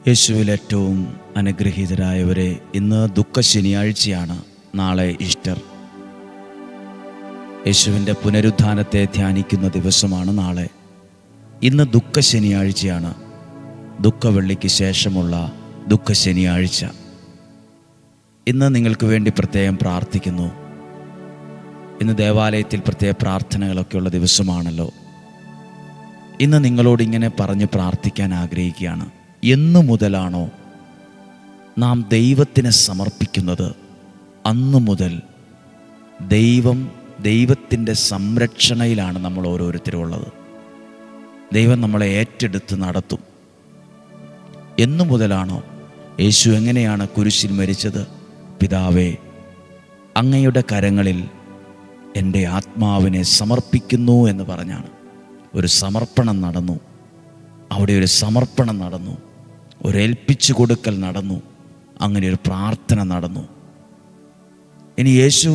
യേശുവിൽ ഏറ്റവും അനുഗ്രഹീതരായവരെ, ഇന്ന് ദുഃഖ ശനിയാഴ്ചയാണ്. നാളെ ഈസ്റ്റർ. യേശുവിൻ്റെ പുനരുത്ഥാനത്തെ ധ്യാനിക്കുന്ന ദിവസമാണ് നാളെ. ഇന്ന് ദുഃഖ ശനിയാഴ്ചയാണ്. ദുഃഖവെള്ളിക്ക് ശേഷമുള്ള ദുഃഖ ശനിയാഴ്ച. ഇന്ന് നിങ്ങൾക്ക് വേണ്ടി പ്രത്യേകം പ്രാർത്ഥിക്കുന്നു. ഇന്ന് ദേവാലയത്തിൽ പ്രത്യേക പ്രാർത്ഥനകളൊക്കെയുള്ള ദിവസമാണല്ലോ. ഇന്ന് നിങ്ങളോട് ഇങ്ങനെ പറഞ്ഞ് പ്രാർത്ഥിക്കാൻ ആഗ്രഹിക്കുകയാണ്. എന്നു മുതലാണോ നാം ദൈവത്തിനെ സമർപ്പിക്കുന്നത്, അന്നു മുതൽ ദൈവത്തിൻ്റെ സംരക്ഷണയിലാണ് നമ്മൾ ഓരോരുത്തരും ഉള്ളത്. ദൈവം നമ്മളെ ഏറ്റെടുത്ത് നടത്തും. എന്നു മുതലാണോ? യേശു എങ്ങനെയാണ് കുരിശിൽ മരിച്ചത്? പിതാവേ, അങ്ങയുടെ കരങ്ങളിൽ എൻ്റെ ആത്മാവിനെ സമർപ്പിക്കുന്നു എന്ന് പറഞ്ഞാണ്. ഒരു സമർപ്പണം നടന്നു. അവിടെ ഒരു സമർപ്പണം നടന്നു, ഒരു ഏൽപ്പിച്ചു കൊടുക്കൽ നടന്നു, അങ്ങനെ ഒരു പ്രാർത്ഥന നടന്നു. ഇനി യേശു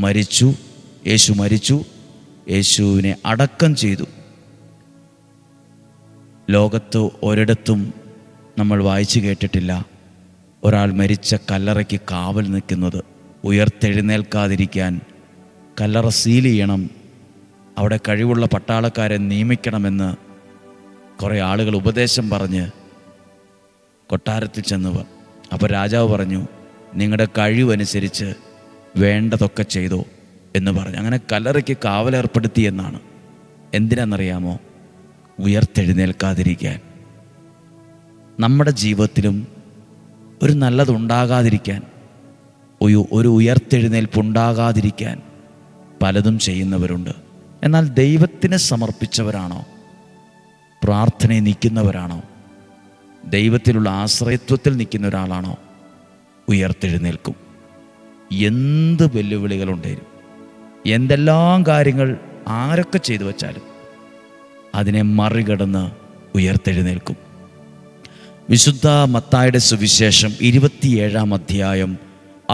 മരിച്ചു, യേശുവിനെ അടക്കം ചെയ്തു. ലോകത്ത് ഒരിടത്തും നമ്മൾ വായിച്ചു കേട്ടിട്ടില്ല ഒരാൾ മരിച്ച കല്ലറയ്ക്ക് കാവൽ നിൽക്കുന്നത്. ഉയർത്തെഴുന്നേൽക്കാതിരിക്കാൻ കല്ലറ സീൽ ചെയ്യണം, അവിടെ കഴിവുള്ള പട്ടാളക്കാരെ നിയമിക്കണമെന്ന് കുറേ ആളുകൾ ഉപദേശം പറഞ്ഞ് കൊട്ടാരത്തിൽ ചെന്നവർ. അപ്പോൾ രാജാവ് പറഞ്ഞു, നിങ്ങളുടെ കഴിവനുസരിച്ച് വേണ്ടതൊക്കെ ചെയ്തോ എന്ന് പറഞ്ഞു. അങ്ങനെ കല്ലറയ്ക്ക് കാവലേർപ്പെടുത്തി എന്നാണ്. എന്തിനാണെന്നറിയാമോ? ഉയർത്തെഴുന്നേൽക്കാതിരിക്കാൻ. നമ്മുടെ ജീവിതത്തിലും ഒരു നല്ലതുണ്ടാകാതിരിക്കാൻ, ഒരു ഉയർത്തെഴുന്നേൽപ്പുണ്ടാകാതിരിക്കാൻ പലതും ചെയ്യുന്നവരുണ്ട്. എന്നാൽ ദൈവത്തിന് സമർപ്പിച്ചവരാണോ? പ്രാർത്ഥനയിൽ നിൽക്കുന്നവരാണോ? ദൈവത്തിലുള്ള ആശ്രയത്വത്തിൽ നിൽക്കുന്ന ഒരാളാണോ? ഉയർത്തെഴുന്നേൽക്കും. എന്ത് വെല്ലുവിളികളുണ്ടായിരുന്നു, എന്തെല്ലാം കാര്യങ്ങൾ ആരൊക്കെ ചെയ്തു വച്ചാലും അതിനെ മറികടന്ന് ഉയർത്തെഴുന്നേൽക്കും. വിശുദ്ധ മത്തായിയുടെ സുവിശേഷം 27-ാം അധ്യായം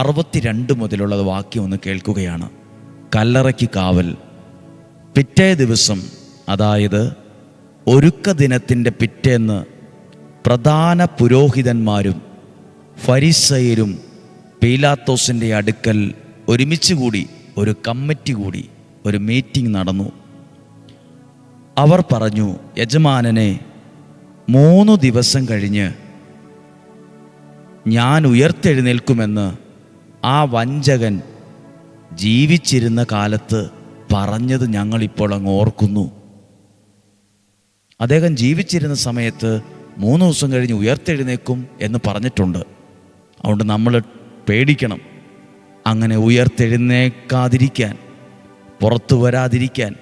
62 മുതലുള്ള വാക്യം ഒന്ന് കേൾക്കുകയാണ്. കല്ലറയ്ക്ക് കാവൽ. പിറ്റേ ദിവസം, അതായത് ഒരുക്ക ദിനത്തിൻ്റെ പിറ്റേന്ന്, പ്രധാന പുരോഹിതന്മാരും ഫരിസയരും പീലാത്തോസിൻ്റെ അടുക്കൽ ഒരുമിച്ച് കൂടി, ഒരു കമ്മിറ്റി കൂടി, ഒരു മീറ്റിംഗ് നടന്നു. അവർ പറഞ്ഞു, യജമാനനെ, 3 ദിവസം കഴിഞ്ഞ് ഞാൻ ഉയർത്തെഴുന്നേൽക്കുമെന്ന് ആ വഞ്ചകൻ ജീവിച്ചിരുന്ന കാലത്ത് പറഞ്ഞത് ഞങ്ങളിപ്പോൾ അങ്ങ് ഓർക്കുന്നു. അദ്ദേഹം ജീവിച്ചിരുന്ന സമയത്ത് 3 ദിവസം കഴിഞ്ഞ് ഉയർത്തെഴുന്നേൽക്കും എന്ന് പറഞ്ഞിട്ടുണ്ട്. അതുകൊണ്ട് നമ്മൾ പേടിക്കണം. അങ്ങനെ ഉയർത്തെഴുന്നേൽക്കാതിരിക്കാൻ, പുറത്തു വരാതിരിക്കാൻ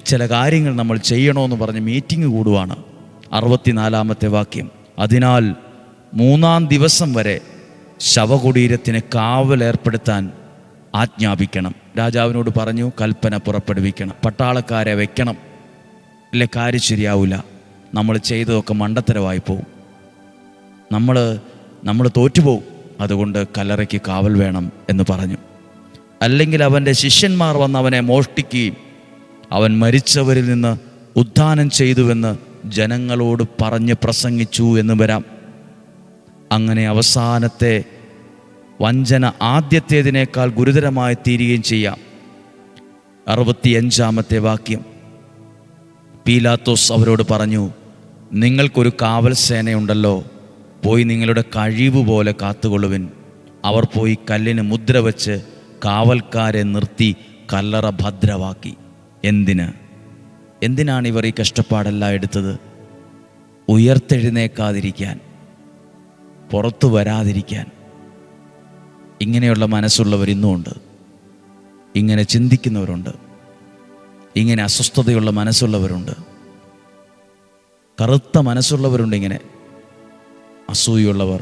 ചില കാര്യങ്ങൾ നമ്മൾ ചെയ്യണമെന്ന് പറഞ്ഞ് മീറ്റിംഗ് കൂടുവാണ്. 64-ാമത്തെ വാക്യം. അതിനാൽ 3-ാം ദിവസം വരെ ശവകുടീരത്തിന് കാവലേർപ്പെടുത്താൻ ആജ്ഞാപിക്കണം. രാജാവിനോട് പറഞ്ഞു, കൽപ്പന പുറപ്പെടുവിക്കണം, പട്ടാളക്കാരെ വെക്കണം. ഇല്ല, കാര്യം ശരിയാവില്ല, നമ്മൾ ചെയ്തതൊക്കെ മണ്ടത്തരമായി പോവും, നമ്മൾ തോറ്റുപോകും. അതുകൊണ്ട് കല്ലറയ്ക്ക് കാവൽ വേണം എന്ന് പറഞ്ഞു. അല്ലെങ്കിൽ അവൻ്റെ ശിഷ്യന്മാർ വന്ന് അവനെ മോഷ്ടിക്കുകയും അവൻ മരിച്ചവരിൽ നിന്ന് ഉത്ഥാനം ചെയ്തുവെന്ന് ജനങ്ങളോട് പറഞ്ഞ് പ്രസംഗിച്ചു എന്ന് വരാം. അങ്ങനെ അവസാനത്തെ വഞ്ചന ആദ്യത്തേതിനേക്കാൾ ഗുരുതരമായി തീരുകയും ചെയ്യാം. 65-ാമത്തെ വാക്യം. പീലാത്തോസ് അവരോട് പറഞ്ഞു, നിങ്ങൾക്കൊരു കാവൽ സേനയുണ്ടല്ലോ, പോയി നിങ്ങളുടെ കഴിവ് പോലെ കാത്തുകൊള്ളുവിൻ. അവർ പോയി കല്ലിന് മുദ്ര വച്ച് കാവൽക്കാരെ നിർത്തി കല്ലറ ഭദ്രമാക്കി. എന്തിനാണ് ഇവർ ഈ കഷ്ടപ്പാടെല്ലാം എടുത്തത്? ഉയർത്തെഴുന്നേൽക്കാതിരിക്കാൻ, പുറത്തു വരാതിരിക്കാൻ. ഇങ്ങനെയുള്ള മനസ്സുള്ളവർ ഇന്നുമുണ്ട്. ഇങ്ങനെ ചിന്തിക്കുന്നവരുണ്ട്. ഇങ്ങനെ അസ്വസ്ഥതയുള്ള മനസ്സുള്ളവരുണ്ട്. കറുത്ത മനസ്സുള്ളവരുണ്ട്. ഇങ്ങനെ അസൂയുള്ളവർ,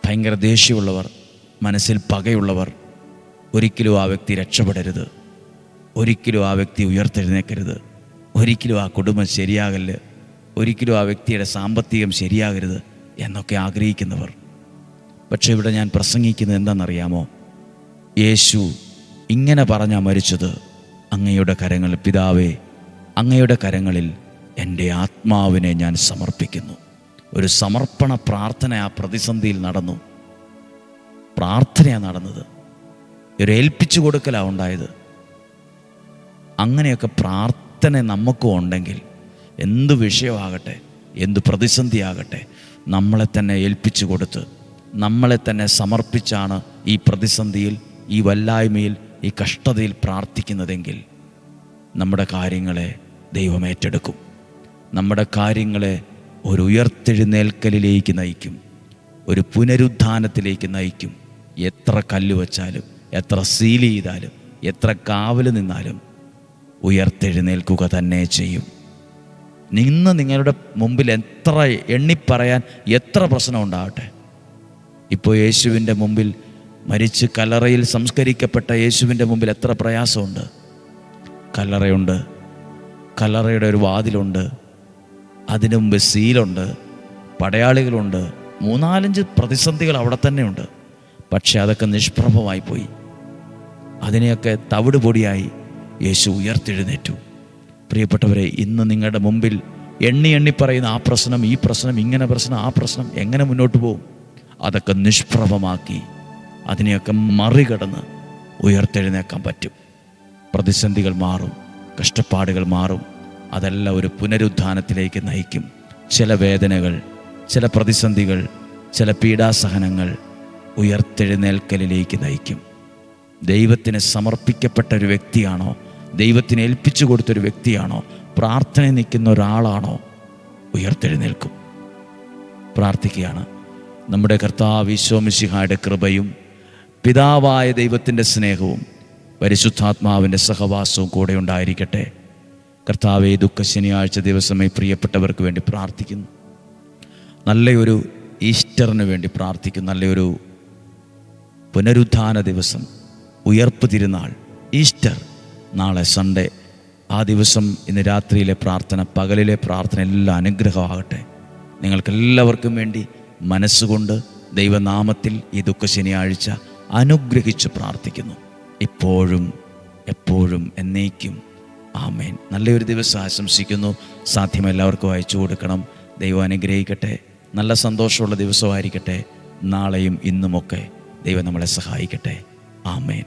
ഭയങ്കര ദേഷ്യമുള്ളവർ, മനസ്സിൽ പകയുള്ളവർ. ഒരിക്കലും ആ വ്യക്തി രക്ഷപ്പെടരുത്. ഒരിക്കലും ആ വ്യക്തി ഉയർത്തെഴുന്നേൽക്കരുത്. ഒരിക്കലും ആ കുടുംബം ശരിയാകല്ല്. ഒരിക്കലും ആ വ്യക്തിയുടെ സാമ്പത്തികം ശരിയാകരുത് എന്നൊക്കെ ആഗ്രഹിക്കുന്നവർ. പക്ഷേ ഇവിടെ ഞാൻ പ്രസംഗിക്കുന്നത് എന്താണെന്നറിയാമോ? യേശു ഇങ്ങനെ പറഞ്ഞാൽ മരിച്ചത്, അങ്ങയുടെ കരങ്ങളിൽ, പിതാവേ, അങ്ങയുടെ കരങ്ങളിൽ എൻ്റെ ആത്മാവിനെ ഞാൻ സമർപ്പിക്കുന്നു. ഒരു സമർപ്പണ പ്രാർത്ഥന ആ പ്രതിസന്ധിയിൽ നടന്നു. പ്രാർത്ഥനയാണ് നടന്നത്, ഒരു ഏൽപ്പിച്ചു കൊടുക്കലാണ് ഉണ്ടായത്. അങ്ങനെയൊക്കെ പ്രാർത്ഥന നമുക്കും ഉണ്ടെങ്കിൽ എന്ത് വിഷയമാകട്ടെ, എന്ത് പ്രതിസന്ധിയാകട്ടെ, നമ്മളെ തന്നെ ഏൽപ്പിച്ചു കൊടുത്ത് നമ്മളെ തന്നെ സമർപ്പിച്ചാണ് ഈ പ്രതിസന്ധിയിൽ, ഈ വല്ലായ്മയിൽ, ഈ കഷ്ടതയിൽ പ്രാർത്ഥിക്കുന്നതെങ്കിൽ നമ്മുടെ കാര്യങ്ങളെ ദൈവം ഏറ്റെടുക്കും. നമ്മുടെ കാര്യങ്ങളെ ഒരു ഉയർത്തെഴുന്നേൽക്കലിലേക്ക് നയിക്കും, ഒരു പുനരുദ്ധാനത്തിലേക്ക് നയിക്കും. എത്ര കല്ല് വച്ചാലും, എത്ര സീൽ ചെയ്താലും, എത്ര കാവൽ നിന്നാലും ഉയർത്തെഴുന്നേൽക്കുക തന്നെ ചെയ്യും. ഇന്ന് നിങ്ങളുടെ മുമ്പിൽ എത്ര എണ്ണിപ്പറയാൻ എത്ര പ്രശ്നം ഉണ്ടാകട്ടെ, ഇപ്പോൾ യേശുവിൻ്റെ മുമ്പിൽ, മരിച്ച് കല്ലറയിൽ സംസ്കരിക്കപ്പെട്ട യേശുവിൻ്റെ മുമ്പിൽ എത്ര പ്രയാസമുണ്ട്. കല്ലറയുണ്ട്, കല്ലറയുടെ ഒരു വാതിലുണ്ട്, അതിനു മുമ്പ് സീലുണ്ട്, പടയാളികളുണ്ട്, 3-4 പ്രതിസന്ധികൾ അവിടെ തന്നെയുണ്ട്. പക്ഷെ അതൊക്കെ നിഷ്പ്രഭമായി പോയി. അതിനെയൊക്കെ തവിട് പൊടിയായി യേശു ഉയർത്തെഴുന്നേറ്റു. പ്രിയപ്പെട്ടവരെ, ഇന്ന് നിങ്ങളുടെ മുമ്പിൽ എണ്ണി പറയുന്ന ആ പ്രശ്നം, ഈ പ്രശ്നം, ഇങ്ങനെ പ്രശ്നം, ആ പ്രശ്നം എങ്ങനെ മുന്നോട്ട് പോകും? അതൊക്കെ നിഷ്പ്രഭമാക്കി അതിനെയൊക്കെ മറികടന്ന് ഉയർത്തെഴുന്നേക്കാൻ പറ്റും. പ്രതിസന്ധികൾ മാറും, കഷ്ടപ്പാടുകൾ മാറും. അതെല്ലാം ഒരു പുനരുദ്ധാനത്തിലേക്ക് നയിക്കും. ചില വേദനകൾ, ചില പ്രതിസന്ധികൾ, ചില പീഡാസഹനങ്ങൾ ഉയർത്തെഴുന്നേൽക്കലിലേക്ക് നയിക്കും. ദൈവത്തിന് സമർപ്പിക്കപ്പെട്ട ഒരു വ്യക്തിയാണോ, ദൈവത്തിന് ഏൽപ്പിച്ചു കൊടുത്തൊരു വ്യക്തിയാണോ, പ്രാർത്ഥനയിൽ നിൽക്കുന്ന ഒരാളാണോ, ഉയർത്തെഴുന്നേൽക്കും. പ്രാർത്ഥിക്കുകയാണ്. നമ്മുടെ കർത്താവ് ഈശോ മിശിഹായുടെ കൃപയും പിതാവായ ദൈവത്തിൻ്റെ സ്നേഹവും പരിശുദ്ധാത്മാവിൻ്റെ സഹവാസവും കൂടെ ഉണ്ടായിരിക്കട്ടെ. കർത്താവേ, ദുഃഖ ശനിയാഴ്ച ദിവസമേ പ്രിയപ്പെട്ടവർക്ക് വേണ്ടി പ്രാർത്ഥിക്കുന്നു. നല്ലൊരു ഈസ്റ്ററിന് വേണ്ടി പ്രാർത്ഥിക്കുന്നു. നല്ലൊരു പുനരുദ്ധാന ദിവസം, ഉയർപ്പ് തിരുനാൾ, ഈസ്റ്റർ, നാളെ സൺഡേ. ആ ദിവസം ഇന്ന് രാത്രിയിലെ പ്രാർത്ഥന, പകലിലെ പ്രാർത്ഥന എല്ലാം അനുഗ്രഹമാകട്ടെ. നിങ്ങൾക്കെല്ലാവർക്കും വേണ്ടി മനസ്സുകൊണ്ട് ദൈവനാമത്തിൽ ഈ ദുഃഖ ശനിയാഴ്ച അനുഗ്രഹിച്ച് പ്രാർത്ഥിക്കുന്നു. ഇപ്പോഴും എപ്പോഴും എന്നേക്കും. ആമേൻ. നല്ലൊരു ദിവസം ആശംസിക്കുന്നു. സാധ്യം എല്ലാവർക്കും അയച്ചു കൊടുക്കണം. ദൈവം അനുഗ്രഹിക്കട്ടെ. നല്ല സന്തോഷമുള്ള ദിവസമായിരിക്കട്ടെ. നാളെയും ഇന്നുമൊക്കെ ദൈവം നമ്മളെ സഹായിക്കട്ടെ. ആമേൻ.